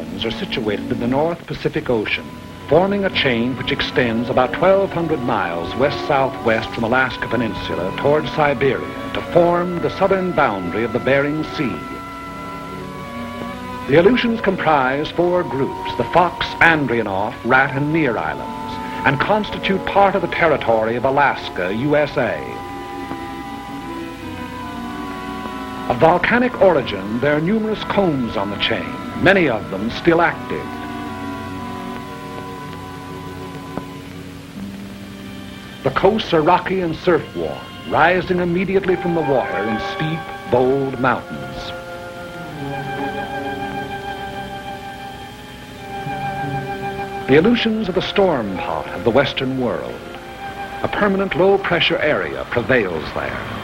islands are situated in the North Pacific Ocean, forming a chain which extends about 1,200 miles west-southwest from Alaska Peninsula toward Siberia to form the southern boundary of the Bering Sea. The Aleutians comprise 4 groups, the Fox, Andrianoff, Rat, and Near Islands, and constitute part of the territory of Alaska, USA. Of volcanic origin, there are numerous cones on the chain, many of them still active. The coasts are rocky and surf-worn, rising immediately from the water in steep, bold mountains. The Aleutians are the storm pot of the Western world. A permanent low-pressure area prevails there.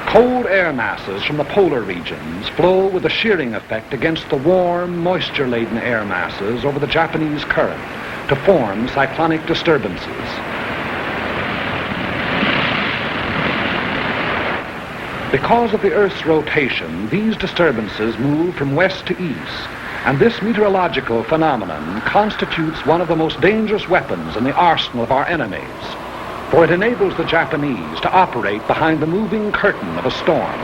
Cold air masses from the polar regions flow with a shearing effect against the warm, moisture-laden air masses over the Japanese current to form cyclonic disturbances. Because of the Earth's rotation, these disturbances move from west to east, and this meteorological phenomenon constitutes one of the most dangerous weapons in the arsenal of our enemies, for it enables the Japanese to operate behind the moving curtain of a storm.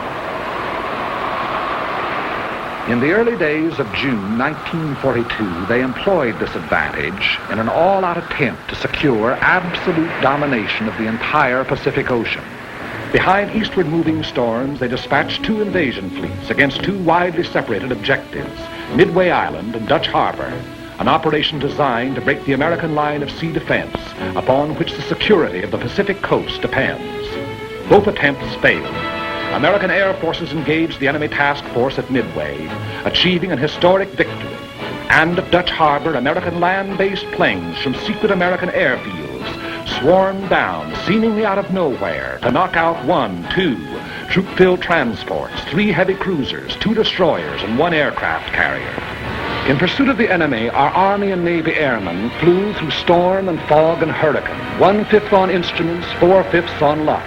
In the early days of June 1942, they employed this advantage in an all-out attempt to secure absolute domination of the entire Pacific Ocean. Behind eastward moving storms, they dispatched 2 invasion fleets against 2 widely separated objectives, Midway Island and Dutch Harbor, an operation designed to break the American line of sea defense upon which the security of the Pacific coast depends. Both attempts failed. American air forces engaged the enemy task force at Midway, achieving an historic victory. And at Dutch Harbor, American land-based planes from secret American airfields swarmed down, seemingly out of nowhere, to knock out 1, 2 troop-filled transports, 3 heavy cruisers, 2 destroyers, and 1 aircraft carrier. In pursuit of the enemy, our Army and Navy airmen flew through storm and fog and hurricane, 1/5 on instruments, 4/5 on luck,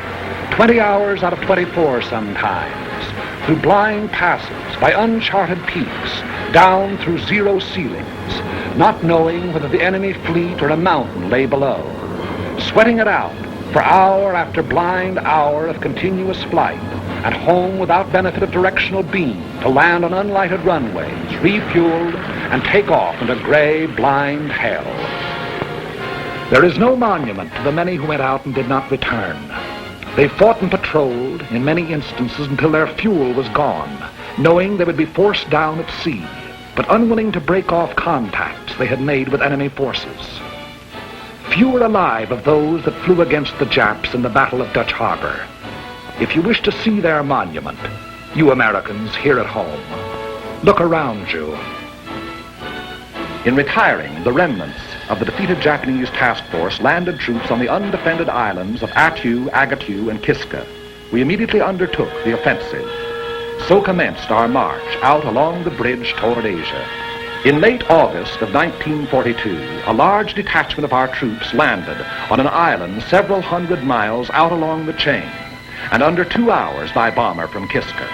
20 hours out of 24 sometimes, through blind passes, by uncharted peaks, down through zero ceilings, not knowing whether the enemy fleet or a mountain lay below, sweating it out for hour after blind hour of continuous flight, and home without benefit of directional beam to land on unlighted runways, refueled, and take off into gray, blind hell. There is no monument to the many who went out and did not return. They fought and patrolled, in many instances, until their fuel was gone, knowing they would be forced down at sea, but unwilling to break off contacts they had made with enemy forces. Few are alive of those that flew against the Japs in the Battle of Dutch Harbor. If you wish to see their monument, you Americans here at home, look around you. In retiring, the remnants of the defeated Japanese task force landed troops on the undefended islands of Attu, Adak, and Kiska. We immediately undertook the offensive. So commenced our march out along the bridge toward Asia. In late August of 1942, a large detachment of our troops landed on an island several hundred miles out along the chain, and under 2 hours by bomber from Kiska.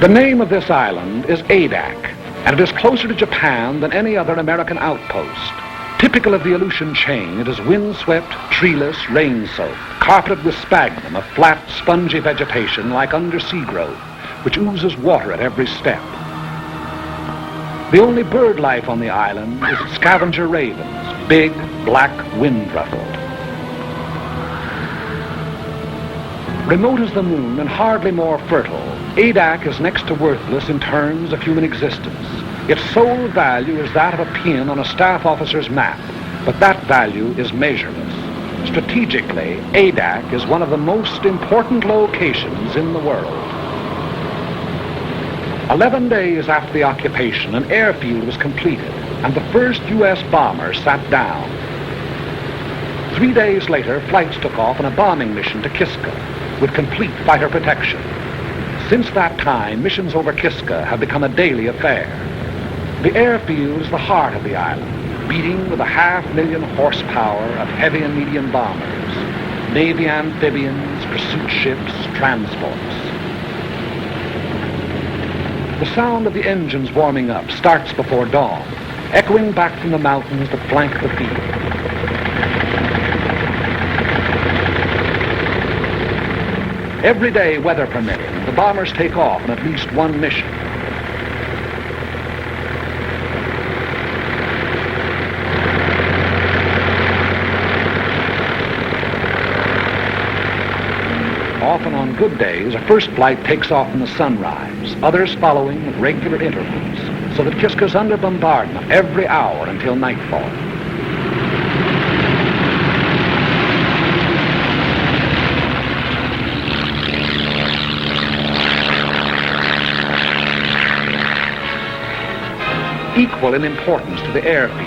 The name of this island is Adak, and it is closer to Japan than any other American outpost. Typical of the Aleutian chain, it is windswept, treeless, rain-soaked, carpeted with sphagnum, a flat, spongy vegetation like undersea growth, which oozes water at every step. The only bird life on the island is its scavenger ravens, big, black, wind-ruffled. Remote as the moon and hardly more fertile, Adak is next to worthless in terms of human existence. Its sole value is that of a pin on a staff officer's map, but that value is measureless. Strategically, Adak is one of the most important locations in the world. 11 days after the occupation, an airfield was completed, and the first U.S. bomber sat down. 3 days later, flights took off on a bombing mission to Kiska, with complete fighter protection. Since that time, missions over Kiska have become a daily affair. The airfield is the heart of the island, beating with a 500,000 horsepower of heavy and medium bombers, Navy amphibians, pursuit ships, transports. The sound of the engines warming up starts before dawn, echoing back from the mountains that flank the field. Every day, weather permitting, the bombers take off on at least one mission. Often on good days, a first flight takes off in the sunrise, others following at regular intervals, so that Kiska's under bombardment every hour until nightfall. Equal in importance to the airfield,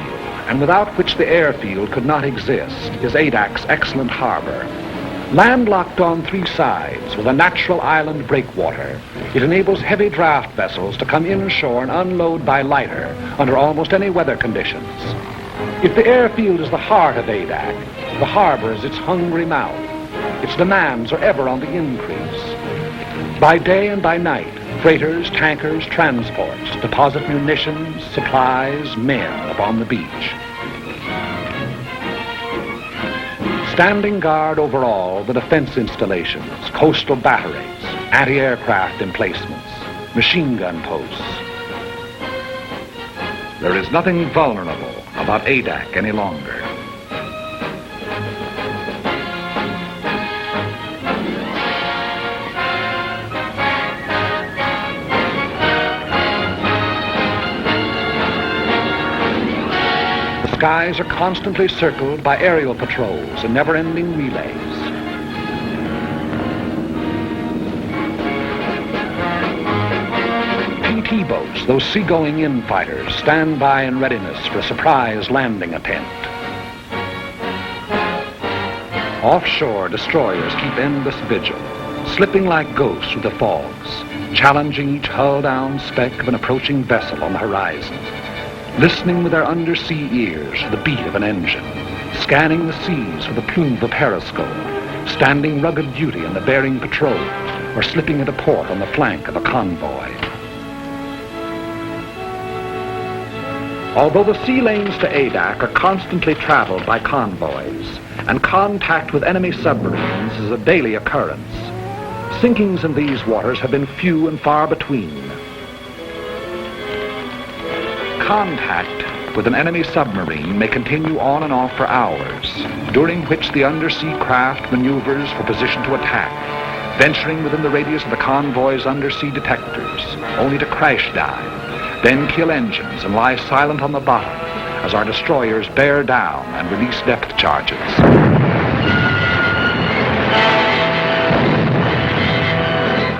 and without which the airfield could not exist, is Adak's excellent harbor. Landlocked on three sides with a natural island breakwater, it enables heavy draft vessels to come inshore and unload by lighter under almost any weather conditions. If the airfield is the heart of Adak, the harbor is its hungry mouth. Its demands are ever on the increase. By day and by night, freighters, tankers, transports deposit munitions, supplies, men upon the beach. Standing guard over all the defense installations, coastal batteries, anti-aircraft emplacements, machine gun posts. There is nothing vulnerable about Adak any longer. The skies are constantly circled by aerial patrols and never-ending relays. PT boats, those seagoing in-fighters, stand by in readiness for a surprise landing attempt. Offshore, destroyers keep endless vigil, slipping like ghosts through the fogs, challenging each hull-down speck of an approaching vessel on the horizon. Listening with their undersea ears to the beat of an engine, scanning the seas with the plume of a periscope, standing rugged duty in the bearing patrol, or slipping into port on the flank of a convoy. Although the sea lanes to Adak are constantly traveled by convoys, and contact with enemy submarines is a daily occurrence, sinkings in these waters have been few and far between. Contact with an enemy submarine may continue on and off for hours, during which the undersea craft maneuvers for position to attack, venturing within the radius of the convoy's undersea detectors, only to crash dive, then kill engines and lie silent on the bottom as our destroyers bear down and release depth charges.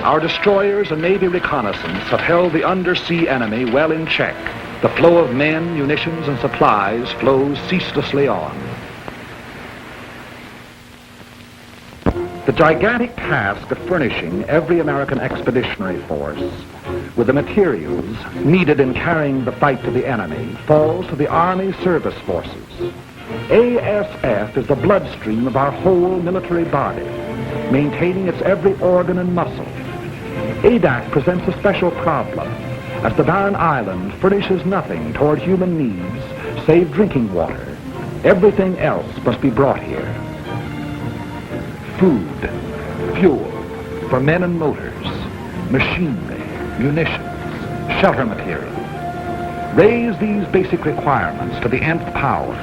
Our destroyers and Navy reconnaissance have held the undersea enemy well in check. The flow of men, munitions, and supplies flows ceaselessly on. The gigantic task of furnishing every American expeditionary force with the materials needed in carrying the fight to the enemy falls to the Army Service Forces. ASF is the bloodstream of our whole military body, maintaining its every organ and muscle. Adak presents a special problem, as the barren island furnishes nothing toward human needs save drinking water. Everything else must be brought here. Food, fuel for men and motors, machinery, munitions, shelter material. Raise these basic requirements to the nth power.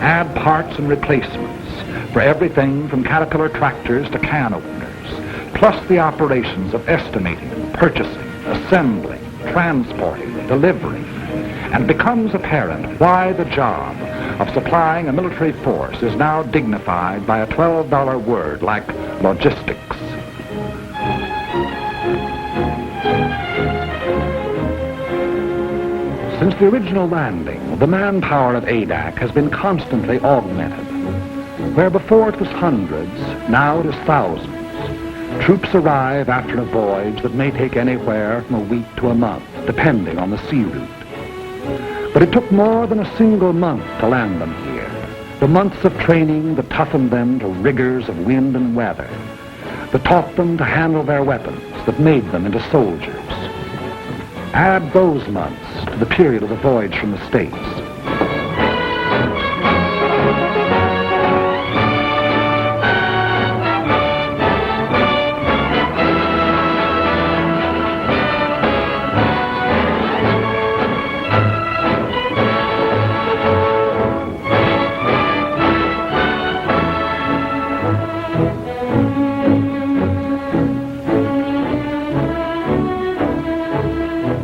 Add parts and replacements for everything from Caterpillar tractors to can openers, plus the operations of estimating, purchasing, assembling, transporting, delivering, and becomes apparent why the job of supplying a military force is now dignified by a $12 word like logistics. Since the original landing, the manpower of Adak has been constantly augmented. Where before it was hundreds, now it is thousands. Troops arrive after a voyage that may take anywhere from a week to a month, depending on the sea route. But it took more than a single month to land them here. The months of training that toughened them to rigors of wind and weather. The that taught them to handle their weapons, that made them into soldiers. Add those months to the period of the voyage from the States.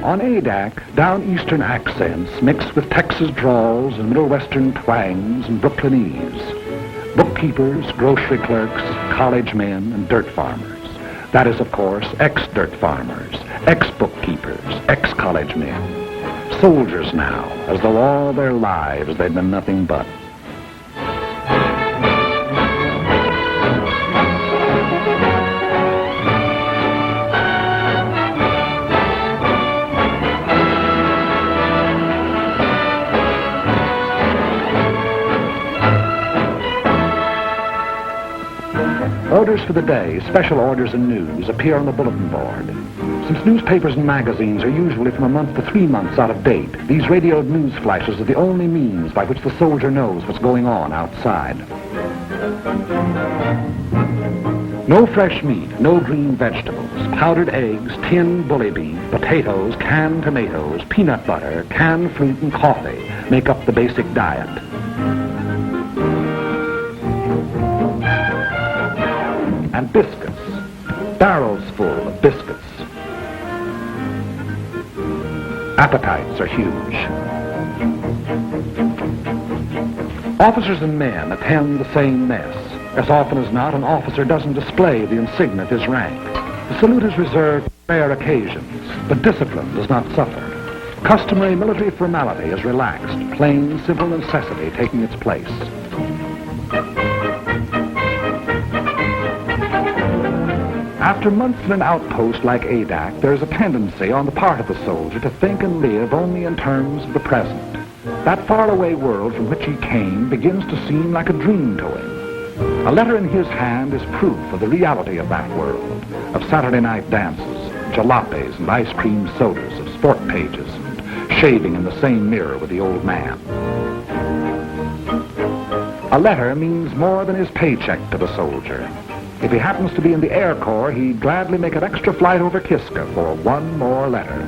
On Adak, down-eastern accents mixed with Texas drawls and Middle Western twangs and Brooklynese. Bookkeepers, grocery clerks, college men, and dirt farmers. That is, of course, ex-dirt farmers, ex-bookkeepers, ex-college men. Soldiers now, as though all their lives they'd been nothing but. Orders for the day, special orders and news appear on the bulletin board. Since newspapers and magazines are usually from a month to 3 months out of date, these radioed news flashes are the only means by which the soldier knows what's going on outside. No fresh meat, no green vegetables, powdered eggs, tinned bully beef, potatoes, canned tomatoes, peanut butter, canned fruit, and coffee make up the basic diet. And biscuits, barrels full of biscuits. Appetites are huge. Officers and men attend the same mess. As often as not, an officer doesn't display the insignia of his rank. The salute is reserved for rare occasions, but discipline does not suffer. Customary military formality is relaxed, plain, simple necessity taking its place. After months in an outpost like Adak, there is a tendency on the part of the soldier to think and live only in terms of the present. That faraway world from which he came begins to seem like a dream to him. A letter in his hand is proof of the reality of that world, of Saturday night dances, jalopies and ice cream sodas, of sport pages, and shaving in the same mirror with the old man. A letter means more than his paycheck to the soldier. If he happens to be in the Air Corps, he'd gladly make an extra flight over Kiska for one more letter.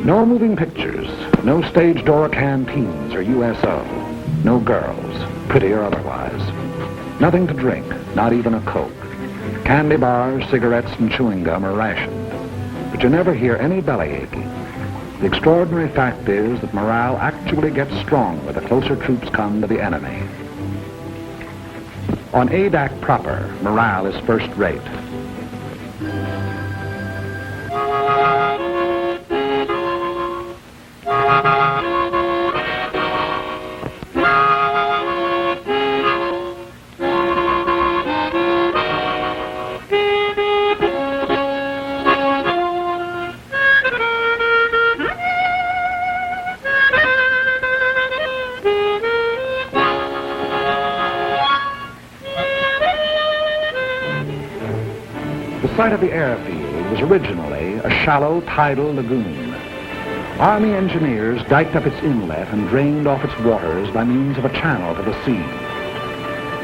No moving pictures, no stage door canteens or USO, no girls, pretty or otherwise. Nothing to drink, not even a Coke. Candy bars, cigarettes, and chewing gum are rationed, but you never hear any belly aching. The extraordinary fact is that morale actually gets stronger the closer troops come to the enemy. On Adak proper, morale is first rate. The site of the airfield was originally a shallow tidal lagoon. Army engineers diked up its inlet and drained off its waters by means of a channel to the sea.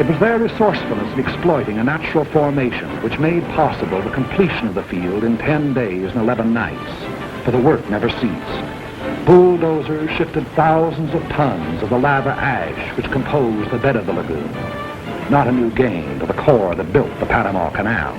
It was their resourcefulness in exploiting a natural formation which made possible the completion of the field in 10 days and 11 nights, for the work never ceased. Bulldozers shifted thousands of tons of the lava ash which composed the bed of the lagoon. Not a new gain to the Corps that built the Panama Canal.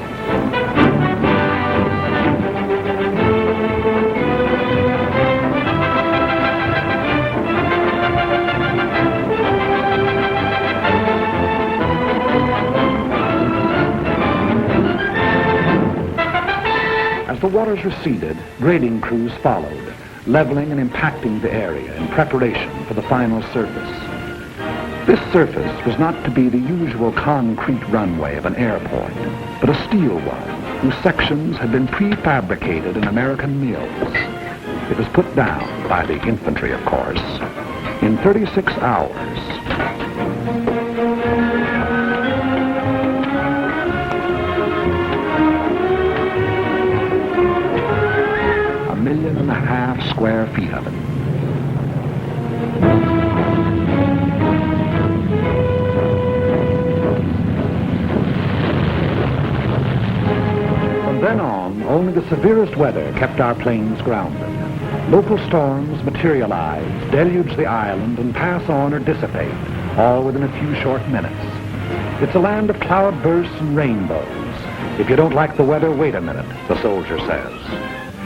As the waters receded, grading crews followed, leveling and impacting the area in preparation for the final surface. This surface was not to be the usual concrete runway of an airport, but a steel one, whose sections had been prefabricated in American mills. It was put down by the infantry, of course. In 36 hours, only the severest weather kept our planes grounded. Local storms materialize, deluge the island, and pass on or dissipate, all within a few short minutes. It's a land of cloudbursts and rainbows. If you don't like the weather, wait a minute, the soldier says.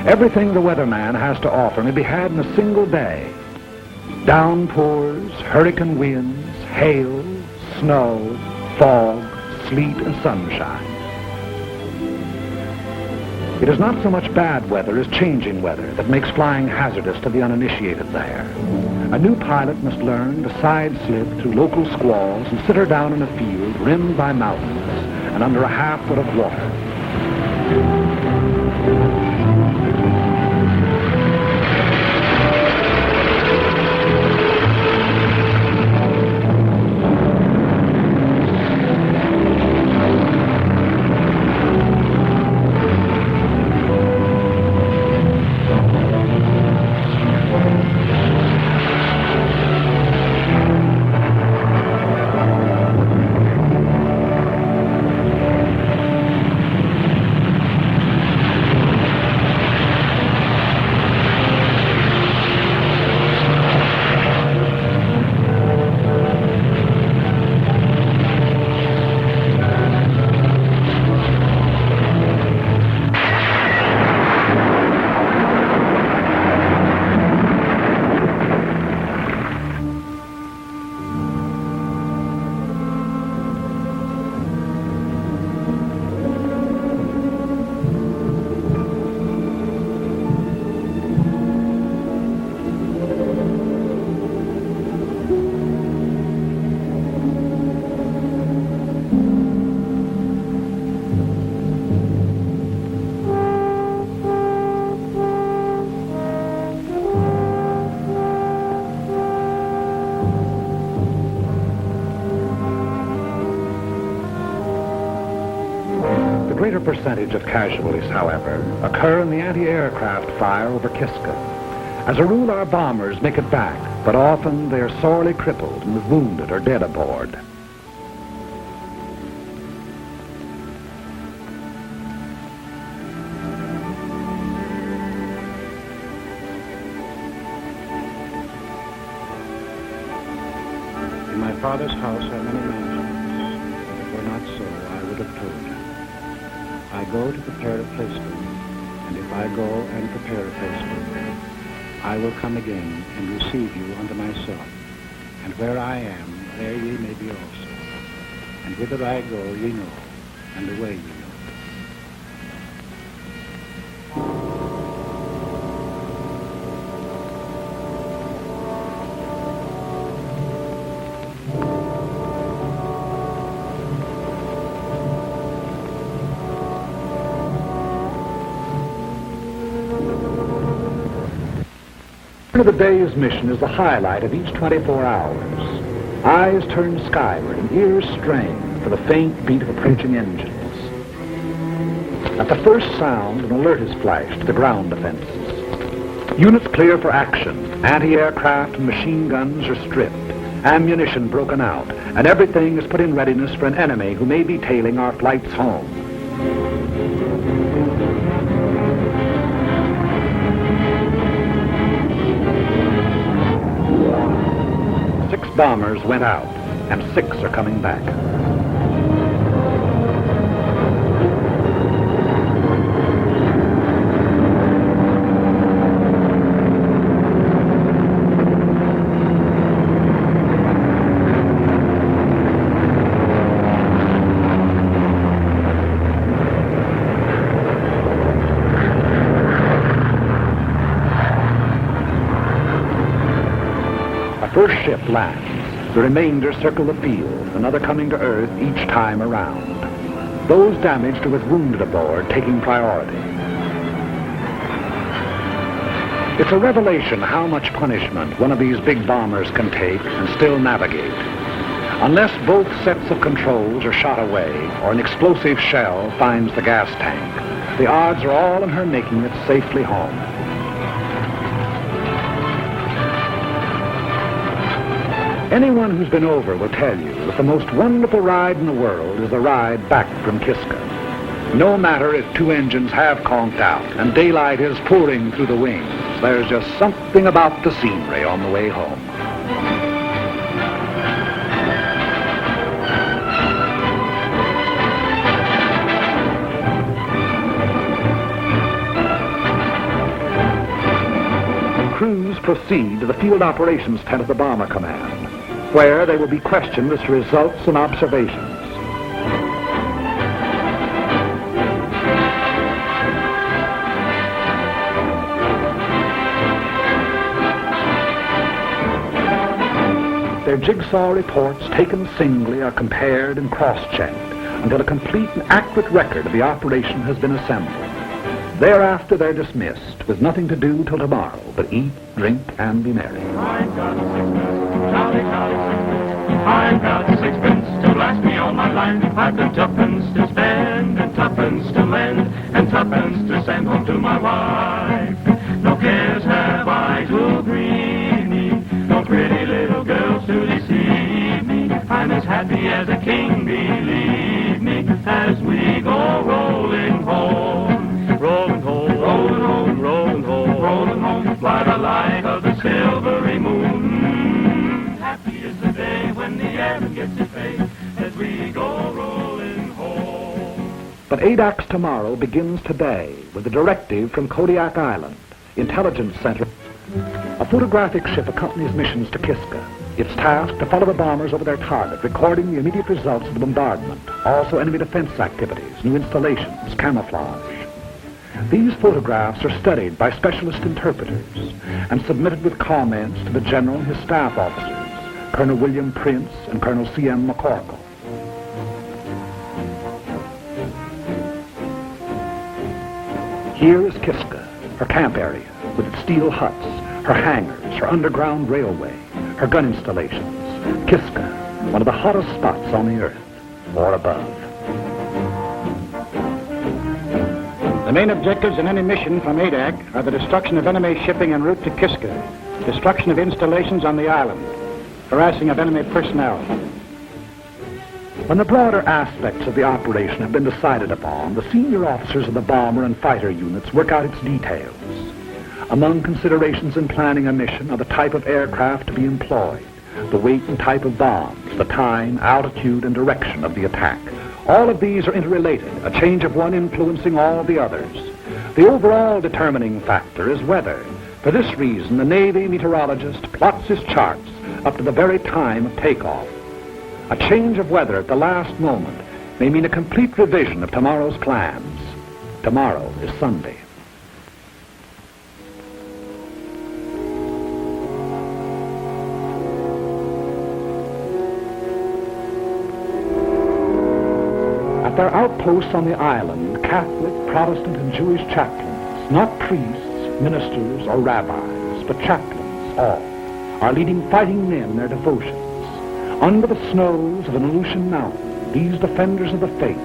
Everything the weatherman has to offer may be had in a single day. Downpours, hurricane winds, hail, snow, fog, sleet, and sunshine. It is not so much bad weather as changing weather that makes flying hazardous to the uninitiated there. A new pilot must learn to side-slip through local squalls and sit her down in a field rimmed by mountains and under a half-foot of water. The greater percentage of casualties, however, occur in the anti-aircraft fire over Kiska. As a rule, our bombers make it back, but often they are sorely crippled and with wounded or dead aboard. In my father's house are many mansions. If it were not so, I would have told you. I go to prepare a place for you, and if I go and prepare a place for you, I will come again and receive you unto myself. And where I am, there ye may be also. And whither I go ye know, and the way ye know. The day's mission is the highlight of each 24 hours. Eyes turn skyward and ears strain for the faint beat of approaching engines. At the first sound, an alert is flashed to the ground defenses. Units clear for action. Anti-aircraft and machine guns are stripped, ammunition broken out, and everything is put in readiness for an enemy who may be tailing our flights home. Bombers went out, and 6 are coming back. A first ship lands. The remainder circle the field, another coming to Earth each time around. Those damaged or with wounded aboard taking priority. It's a revelation how much punishment one of these big bombers can take and still navigate. Unless both sets of controls are shot away or an explosive shell finds the gas tank, the odds are all in her making it safely home. Anyone who's been over will tell you that the most wonderful ride in the world is the ride back from Kiska. No matter if two engines have conked out and daylight is pouring through the wings, there's just something about the scenery on the way home. Crews proceed to the field operations tent of the Bomber Command, where they will be questioned as to results and observations. Their jigsaw reports, taken singly, are compared and cross-checked until a complete and accurate record of the operation has been assembled. Thereafter, they're dismissed, with nothing to do till tomorrow but eat, drink, and be merry. I've got sixpence, jolly, jolly sixpence. I've got sixpence to last me all my life. I've got tuppence to spend, and tuppence to lend, and tuppence to send home to my wife. No cares have I to grieve me, no pretty little girls to deceive me. I'm as happy as a king, believe me, as we go rolling home. Rolling home, rolling home, rolling home, rolling home, by the light of the silvery moon. Happy is the day when the air gets its pay, as we go rolling home. But Adak's tomorrow begins today with a directive from Kodiak Island, Intelligence Center. A photographic ship accompanies missions to Kiska. It's tasked to follow the bombers over their target, recording the immediate results of the bombardment, also enemy defense activities, new installations, camouflage. These photographs are studied by specialist interpreters and submitted with comments to the General and his staff officers, Colonel William Prince and Colonel C.M. McCorkle. Here is Kiska, her camp area, with its steel huts, her hangars, her underground railway, her gun installations. Kiska, one of the hottest spots on the earth, or above. The main objectives in any mission from Adak are the destruction of enemy shipping en route to Kiska, destruction of installations on the island, harassing of enemy personnel. When the broader aspects of the operation have been decided upon, the senior officers of the bomber and fighter units work out its details. Among considerations in planning a mission are the type of aircraft to be employed, the weight and type of bombs, the time, altitude, and direction of the attack. All of these are interrelated, a change of one influencing all the others. The overall determining factor is weather. For this reason, the Navy meteorologist plots his charts up to the very time of takeoff. A change of weather at the last moment may mean a complete revision of tomorrow's plans. Tomorrow is Sunday. At their outposts on the island, Catholic, Protestant, and Jewish chaplains, not priests, ministers, or rabbis, but chaplains, all, are leading fighting men in their devotions. Under the snows of an Aleutian mountain, these defenders of the faith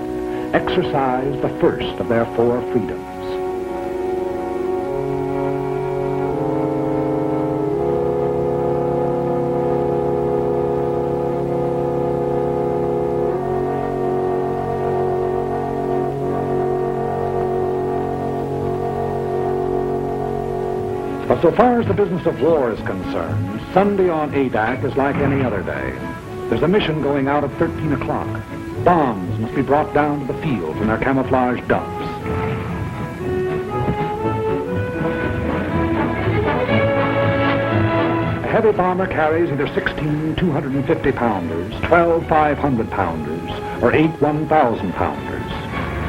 exercise the first of their four freedoms. But so far as the business of war is concerned, Sunday on Adak is like any other day. There's a mission going out at 13 o'clock. Bombs must be brought down to the field from their camouflage dumps. A heavy bomber carries either 16 250-pounders, 12 500-pounders, or 8 1,000-pounders.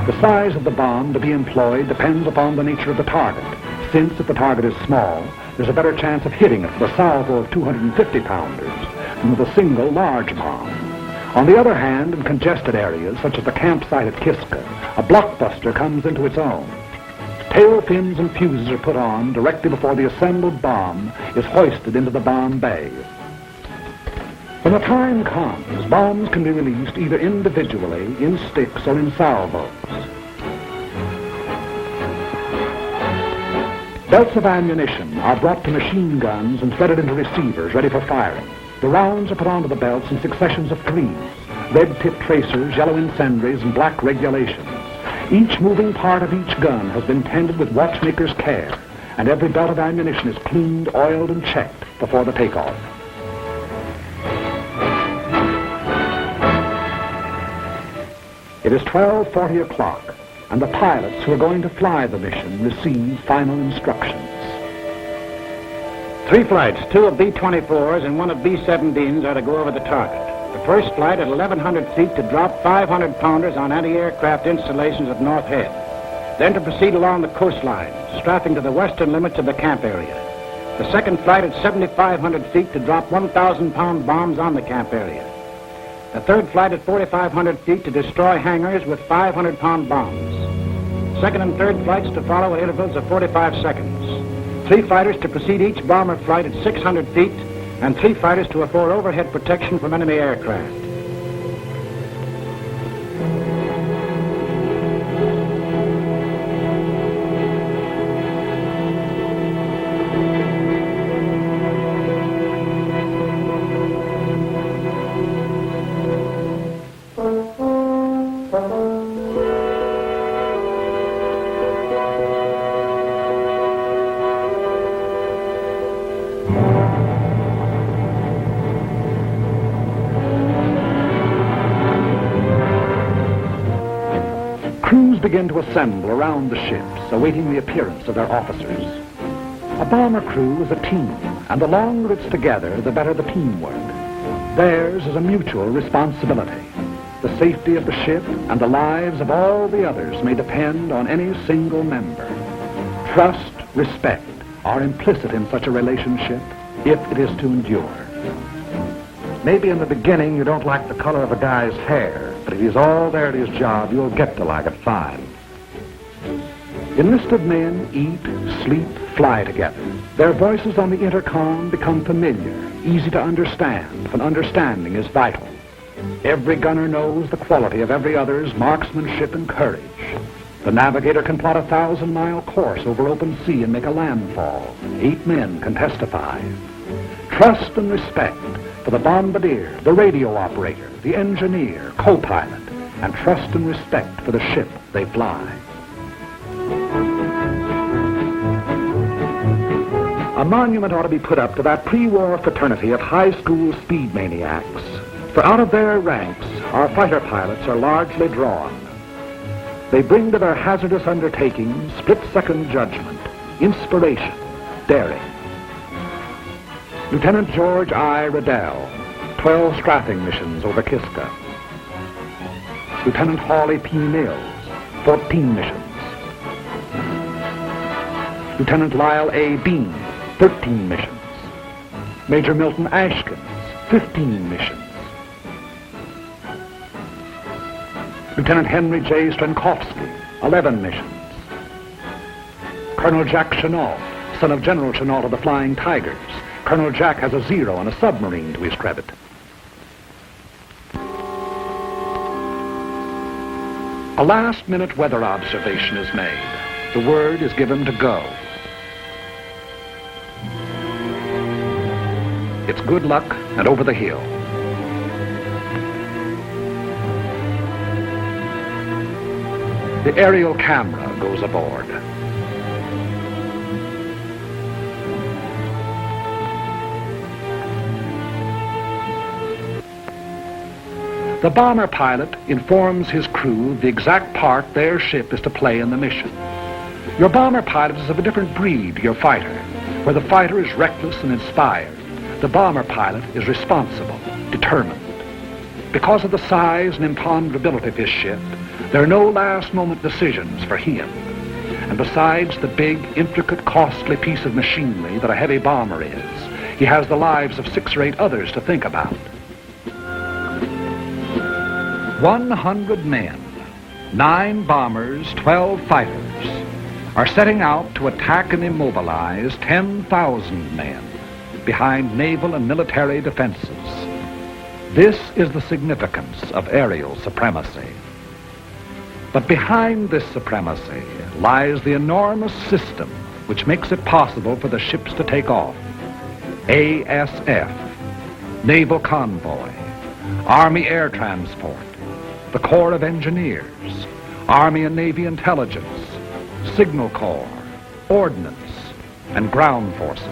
The size of the bomb to be employed depends upon the nature of the target, since if the target is small, there's a better chance of hitting it with a salvo of 250-pounders than with a single large bomb. On the other hand, in congested areas, such as the campsite at Kiska, a blockbuster comes into its own. Tail fins and fuses are put on directly before the assembled bomb is hoisted into the bomb bay. When the time comes, bombs can be released either individually, in sticks, or in salvos. Belts of ammunition are brought to machine guns and threaded into receivers ready for firing. The rounds are put onto the belts in successions of threes, red-tipped tracers, yellow incendiaries, and black regulations. Each moving part of each gun has been tended with watchmaker's care, and every belt of ammunition is cleaned, oiled, and checked before the takeoff. It is 12:40 o'clock, and the pilots who are going to fly the mission receive final instructions. 3 flights, 2 of B-24s and 1 of B-17s are to go over the target. The first flight at 1,100 feet to drop 500-pounders on anti-aircraft installations at North Head. Then to proceed along the coastline, strafing to the western limits of the camp area. The second flight at 7,500 feet to drop 1,000-pound bombs on the camp area. The third flight at 4,500 feet to destroy hangars with 500-pound bombs. Second and third flights to follow at intervals of 45 seconds. 3 fighters to precede each bomber flight at 600 feet, and 3 fighters to afford overhead protection from enemy aircraft. Crews begin to assemble around the ships, awaiting the appearance of their officers. A bomber crew is a team, and the longer it's together, the better the teamwork. Theirs is a mutual responsibility. The safety of the ship and the lives of all the others may depend on any single member. Trust, respect are implicit in such a relationship if it is to endure. Maybe in the beginning you don't like the color of a guy's hair, but if he's all there at his job, you'll get to like it fine. Enlisted men eat, sleep, fly together. Their voices on the intercom become familiar, easy to understand, and understanding is vital. Every gunner knows the quality of every other's marksmanship and courage. The navigator can plot a 1,000-mile course over open sea and make a landfall. 8 men can testify. Trust and respect for the bombardier, the radio operator, the engineer, co-pilot, and trust and respect for the ship they fly. A monument ought to be put up to that pre-war fraternity of high school speed maniacs, for out of their ranks, our fighter pilots are largely drawn. They bring to their hazardous undertakings split-second judgment, inspiration, daring. Lieutenant George I. Riddell, 12 strafing missions over Kiska. Lieutenant Hawley P. Mills, 14 missions. Lieutenant Lyle A. Bean, 13 missions. Major Milton Ashkins, 15 missions. Lieutenant Henry J. Strankowski, 11 missions. Colonel Jack Chenault, son of General Chenault of the Flying Tigers. Colonel Jack has a 0 and a submarine to his credit. A last-minute weather observation is made. The word is given to go. It's good luck and over the hill. The aerial camera goes aboard. The bomber pilot informs his crew the exact part their ship is to play in the mission. Your bomber pilot is of a different breed to your fighter. Where the fighter is reckless and inspired, the bomber pilot is responsible, determined. Because of the size and imponderability of his ship, there are no last-moment decisions for him. And besides the big, intricate, costly piece of machinery that a heavy bomber is, he has the lives of 6 or 8 others to think about. 100 men, 9 bombers, 12 fighters, are setting out to attack and immobilize 10,000 men behind naval and military defenses. This is the significance of aerial supremacy. But behind this supremacy lies the enormous system which makes it possible for the ships to take off. ASF, Naval Convoy, Army Air Transport, the Corps of Engineers, Army and Navy intelligence, Signal Corps, Ordnance, and ground forces.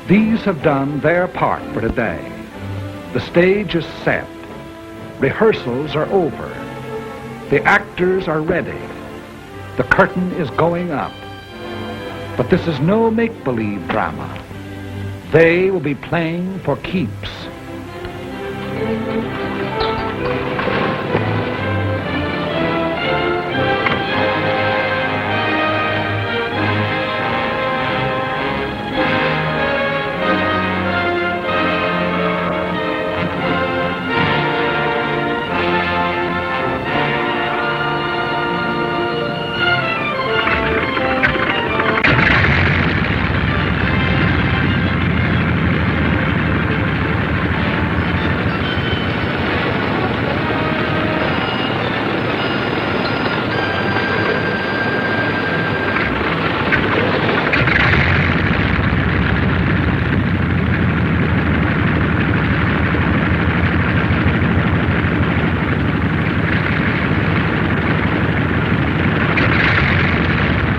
These have done their part for today. The stage is set. Rehearsals are over. The actors are ready. The curtain is going up. But this is no make-believe drama. They will be playing for keeps.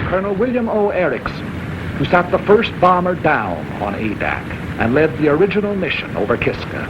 Colonel William O. Erickson, who sat the first bomber down on Adak and led the original mission over Kiska.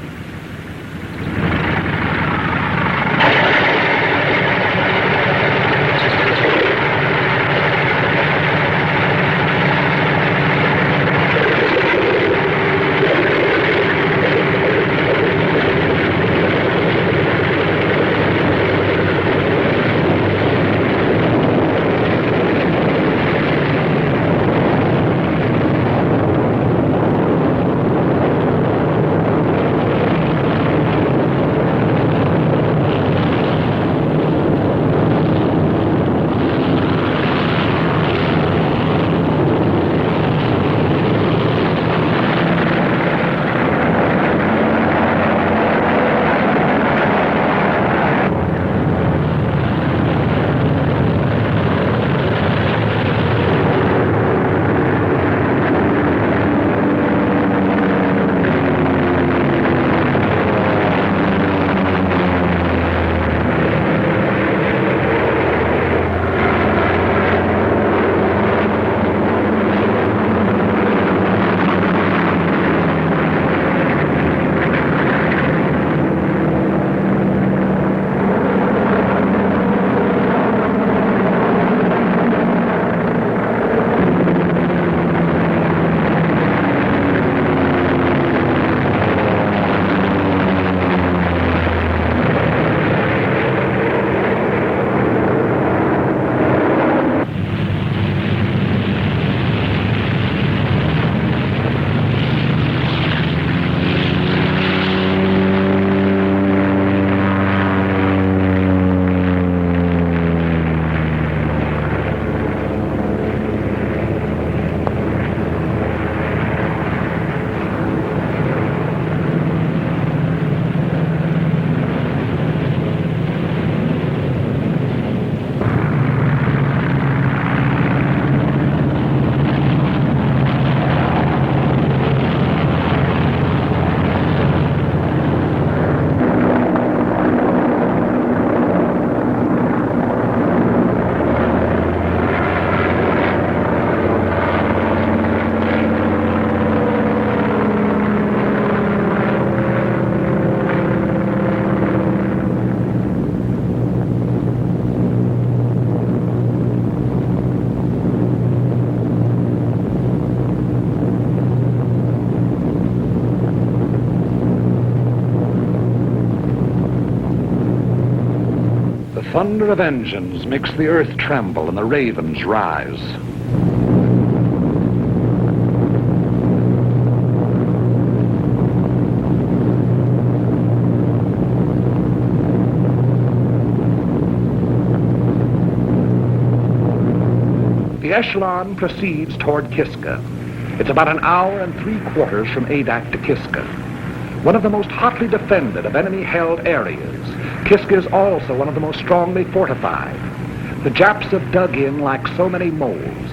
The thunder of engines makes the earth tremble and the ravens rise. The echelon proceeds toward Kiska. It's about an hour and 3/4 from Adak to Kiska. One of the most hotly defended of enemy-held areas, Kiska is also one of the most strongly fortified. The Japs have dug in like so many moles.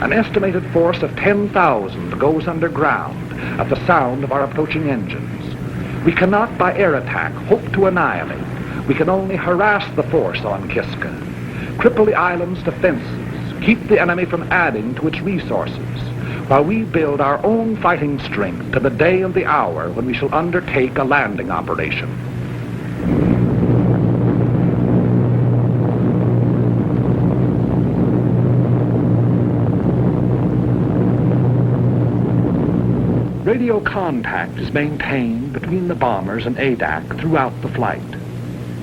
An estimated force of 10,000 goes underground at the sound of our approaching engines. We cannot, by air attack, hope to annihilate We can only harass the force on Kiska, cripple the island's defenses, keep the enemy from adding to its resources, while we build our own fighting strength to the day and the hour when we shall undertake a landing operation. Radio contact is maintained between the bombers and Adak throughout the flight,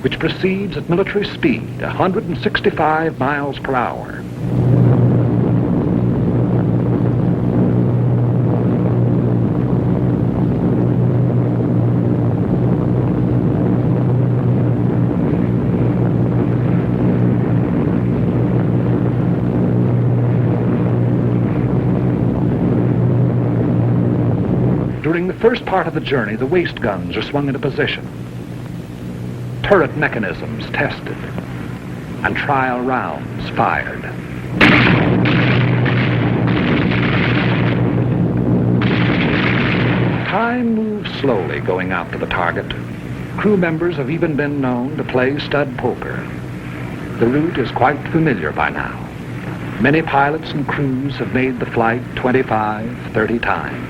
which proceeds at military speed, 165 miles per hour. During the first part of the journey, the waist guns are swung into position, turret mechanisms tested, and trial rounds fired. Time moves slowly going out to the target. Crew members have even been known to play stud poker. The route is quite familiar by now. Many pilots and crews have made the flight 25, 30 times.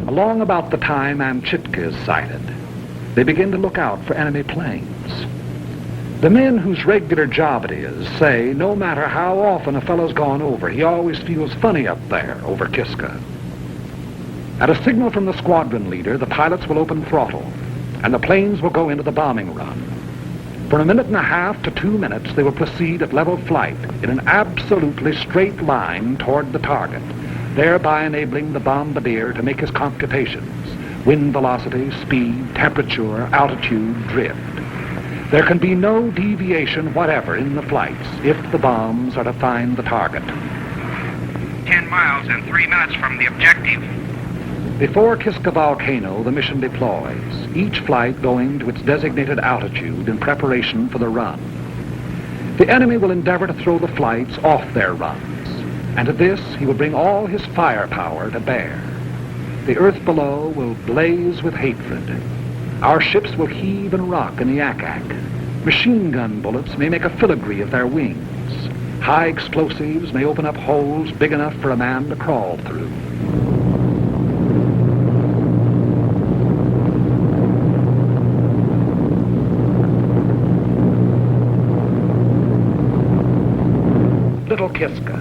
Along about the time Amchitka is sighted, they begin to look out for enemy planes. The men whose regular job it is say no matter how often a fellow's gone over, he always feels funny up there over Kiska. At a signal from the squadron leader, the pilots will open throttle, and the planes will go into the bombing run. For a minute and a half to 2 minutes, they will proceed at level flight in an absolutely straight line toward the target, thereby enabling the bombardier to make his computations: wind velocity, speed, temperature, altitude, drift. There can be no deviation whatever in the flights if the bombs are to find the target. 10 miles and 3 minutes from the objective. Before Kiska Volcano, the mission deploys, each flight going to its designated altitude in preparation for the run. The enemy will endeavor to throw the flights off their runs, and to this he will bring all his firepower to bear. The earth below will blaze with hatred. Our ships will heave and rock in the Adak. Machine gun bullets may make a filigree of their wings. High explosives may open up holes big enough for a man to crawl through. Little Kiska,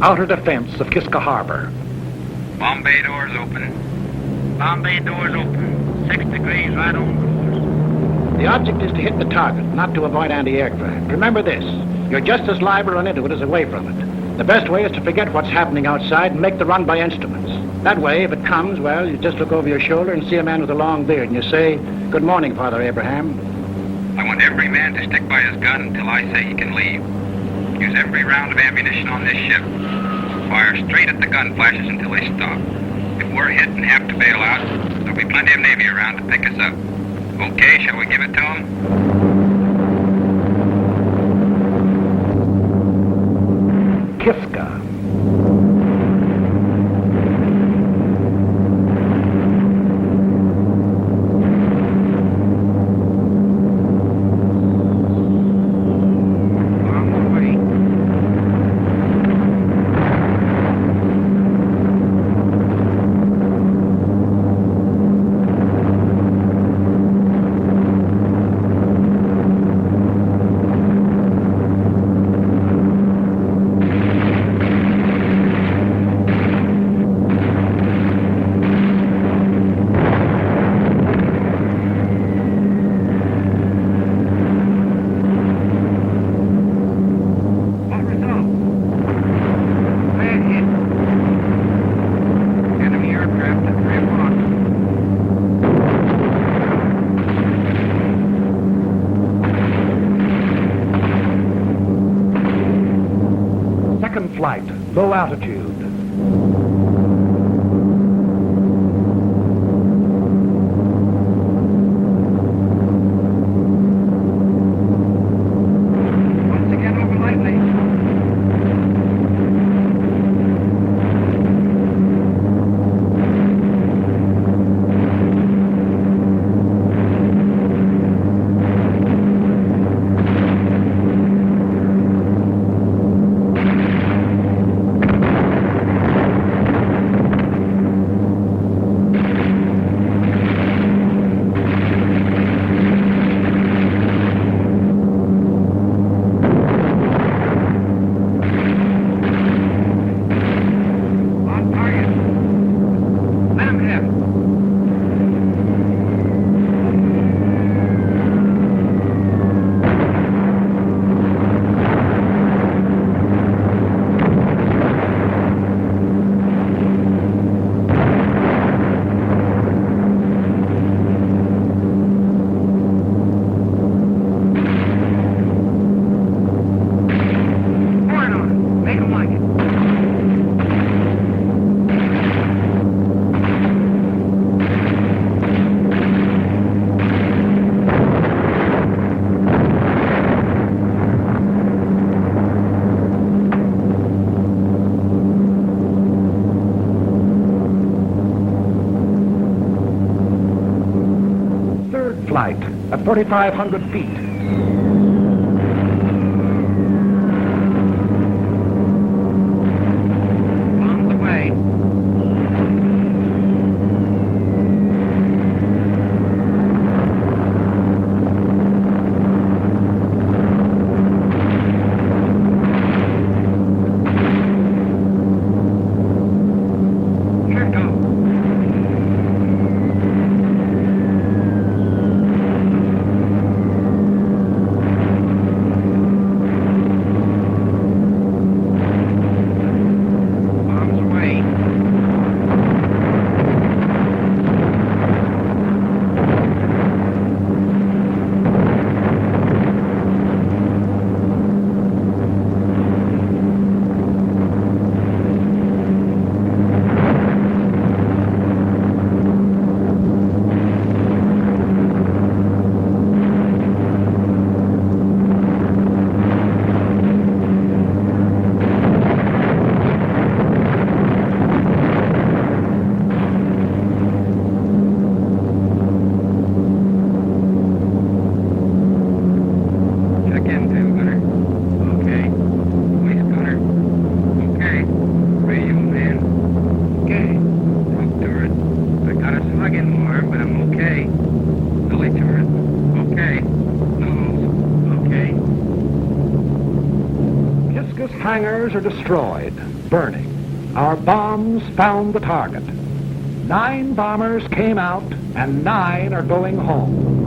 outer defense of Kiska Harbor. Bomb bay doors open. Bomb bay doors open. 6 degrees right on course. The object is to hit the target, not to avoid anti-aircraft. Remember this, you're just as liable to run into it as away from it. The best way is to forget what's happening outside and make the run by instruments. That way, if it comes, well, you just look over your shoulder and see a man with a long beard, and you say, "Good morning, Father Abraham." I want every man to stick by his gun until I say he can leave. Use every round of ammunition on this ship. Fire straight at the gun flashes until they stop. If we're hit and have to bail out, there'll be plenty of Navy around to pick us up. Okay, shall we give it to them? Kiska. Flight, low altitude. Once again over lightly. ahead. Pouring on it. Make 'em like it. Third flight at 4,500 feet. Bombs away. Here it goes. Bombs away. Check in, tail gunner. Okay. Voice gunner. Okay. Radio man. Okay. Rope turret. I got a slugging arm, but I'm okay. Belly turret. Okay. Nose. Okay. Kiska's hangars are destroyed, burning. Our bombs found the target. 9 bombers came out, and 9 are going home.